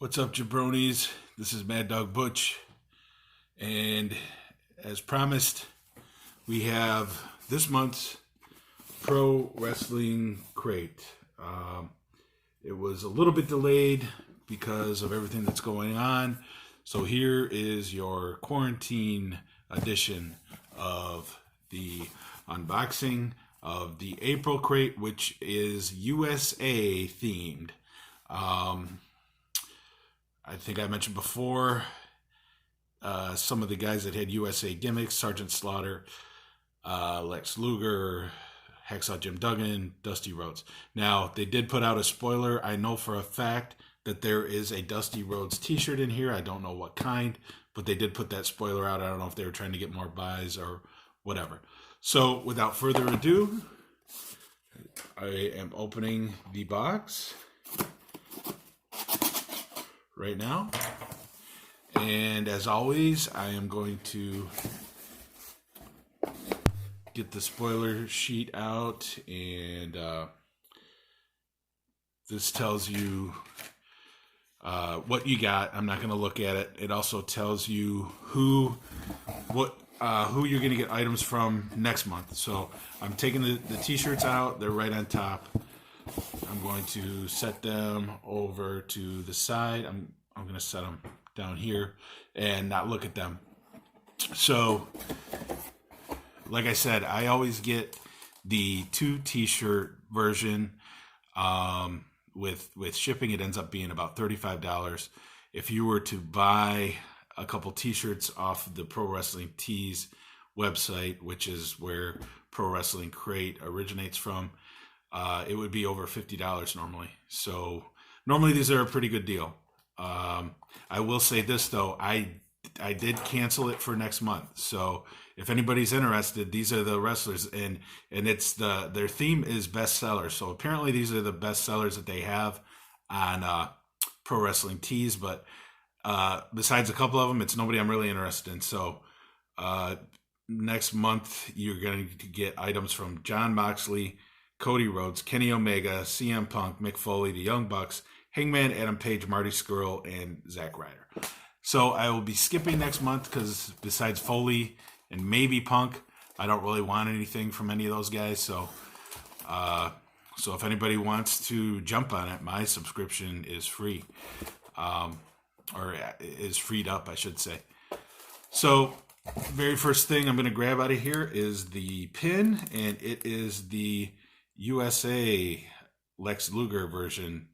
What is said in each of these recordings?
What's up, jabronis? This is Mad Dog Butch, and as promised, we have this month's Pro Wrestling Crate. It was a little bit delayed because of everything that's going on, so here is your quarantine edition of the unboxing of the April Crate, which is USA themed. I think I mentioned before some of the guys that had USA gimmicks: Sergeant Slaughter, Lex Luger, Hacksaw Jim Duggan, Dusty Rhodes. Now, they did put out a spoiler. I know for a fact that there is a Dusty Rhodes t-shirt in here. I don't know what kind, but they did put that spoiler out. I don't know if they were trying to get more buys or whatever. So, without further ado, I am opening the box right now. And as always, I am going to get the spoiler sheet out, and this tells you what you got. I'm not going to look at it. It also tells you who you're going to get items from next month. So I'm taking the t-shirts out. They're right on top. I'm going to set them over to the side. I'm going to set them down here and not look at them. So, like I said, I always get the 2 t-shirt version. With shipping, it ends up being about $35. If you were to buy a couple t-shirts off the Pro Wrestling Tees website, which is where Pro Wrestling Crate originates from, it would be over $50 normally. So normally these are a pretty good deal. I will say this though, I did cancel it for next month. So if anybody's interested, these are the wrestlers, and it's their theme is bestsellers. So apparently these are the best sellers that they have on Pro Wrestling Tees. But besides a couple of them, it's nobody I'm really interested in. So next month you're going to get items from Jon Moxley, Cody Rhodes, Kenny Omega, CM Punk, Mick Foley, the Young Bucks, Hangman Adam Page, Marty Scurll, and Zack Ryder. So I will be skipping next month because besides Foley and maybe Punk, I don't really want anything from any of those guys. So if anybody wants to jump on it, my subscription is free, or is freed up, I should say. So very first thing I'm going to grab out of here is the pin, and it is the USA Lex Luger version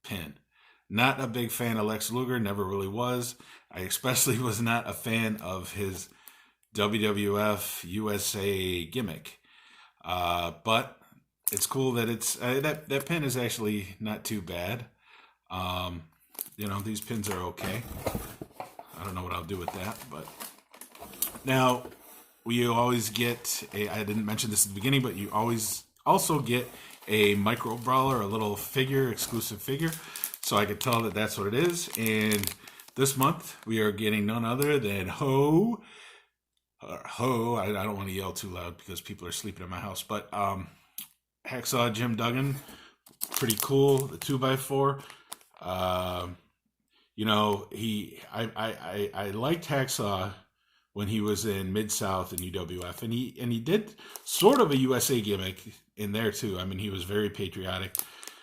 pin. Not a big fan of Lex Luger, never really was. I especially was not a fan of his WWF USA gimmick. But it's cool that it's that pin is actually not too bad. These pins are okay. I don't know what I'll do with that, but now we always get I didn't mention this at the beginning, but you always also get a micro brawler, a little figure, exclusive figure. So I could tell that that's what it is. And this month we are getting none other than Ho. I don't want to yell too loud because people are sleeping in my house. But Hacksaw Jim Duggan, pretty cool. The 2x4. I liked Hacksaw when he was in Mid-South and UWF, and he did sort of a USA gimmick in there too. I mean, he was very patriotic.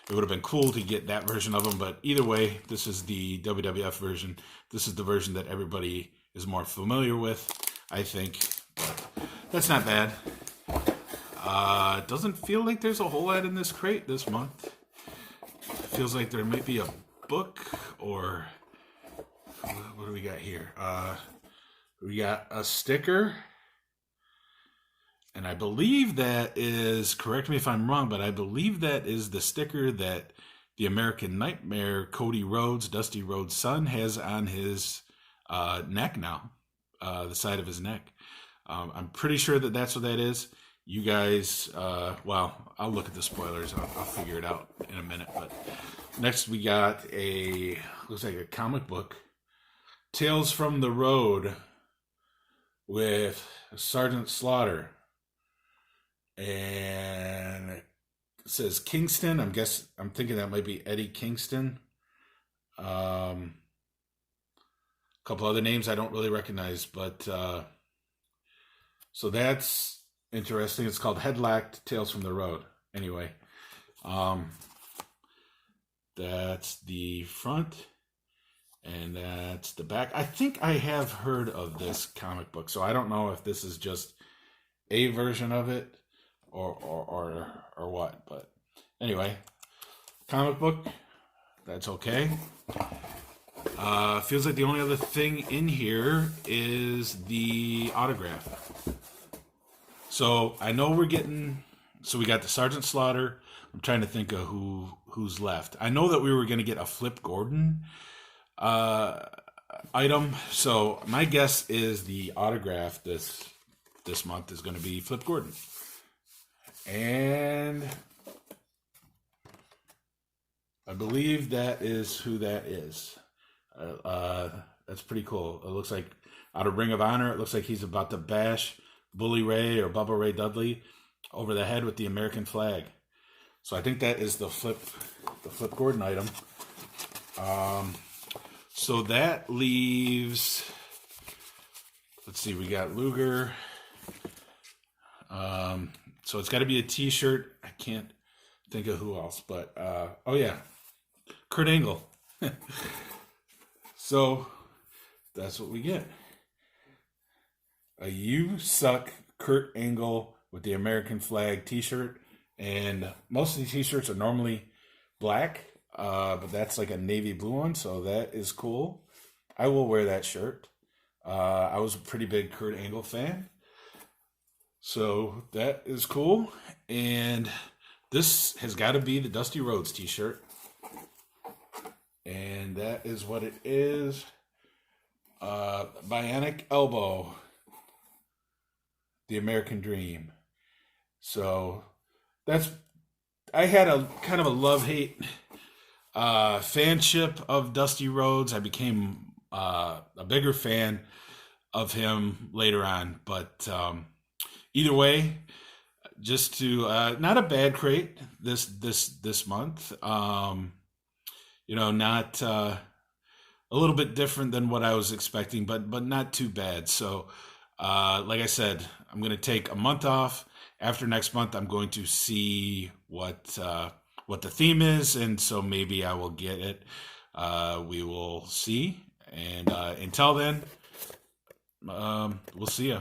It would have been cool to get that version of him, but either way, this is the WWF version. This is the version that everybody is more familiar with, I think. But that's not bad. It doesn't feel like there's a whole lot in this crate this month. It feels like there might be a book, or what do we got here? We got a sticker. And I believe that is, correct me if I'm wrong, but I believe that is the sticker that the American Nightmare, Cody Rhodes, Dusty Rhodes' son, has on his neck now, the side of his neck. I'm pretty sure that that's what that is. You guys, I'll look at the spoilers. I'll figure it out in a minute. But next we got looks like a comic book, Tales from the Road, with Sergeant Slaughter. And it says Kingston. I'm thinking that might be Eddie Kingston. A couple other names I don't really recognize, but so that's interesting. It's called Headlocked Tales from the Road. Anyway, um, that's the front, and that's the back. I think I have heard of this comic book, so I don't know if this is just a version of it or what. But anyway, comic book. That's okay. Feels like the only other thing in here is the autograph. So I know we're getting. So we got the Sergeant Slaughter. I'm trying to think of who's left. I know that we were going to get a Flip Gordon item. So my guess is the autograph this month is going to be Flip Gordon. And I believe that is who that is. That's pretty cool. It looks like out of Ring of Honor, it looks like he's about to bash Bully Ray or Bubba Ray Dudley over the head with the American flag. So I think that is the Flip Gordon item. So that leaves, let's see, we got Luger. So it's got to be a t-shirt. I can't think of who else, but oh yeah, Kurt Angle. So that's what we get. A You Suck Kurt Angle with the American flag t-shirt. And most of these t-shirts are normally black, but that's like a navy blue one, so that is cool. I will wear that shirt. I was a pretty big Kurt Angle fan, so that is cool. And this has got to be the Dusty Rhodes t-shirt. And that is what it is. Bionic Elbow, the American Dream. So that's, I had a kind of a love-hate fanship of Dusty Rhodes. I became a bigger fan of him later on, but either way, just to not a bad crate this month. Not a little bit different than what I was expecting, but not too bad. So, like I said, I'm going to take a month off. After next month, I'm going to see what the theme is, and so maybe I will get it. We will see. And until then, we'll see ya.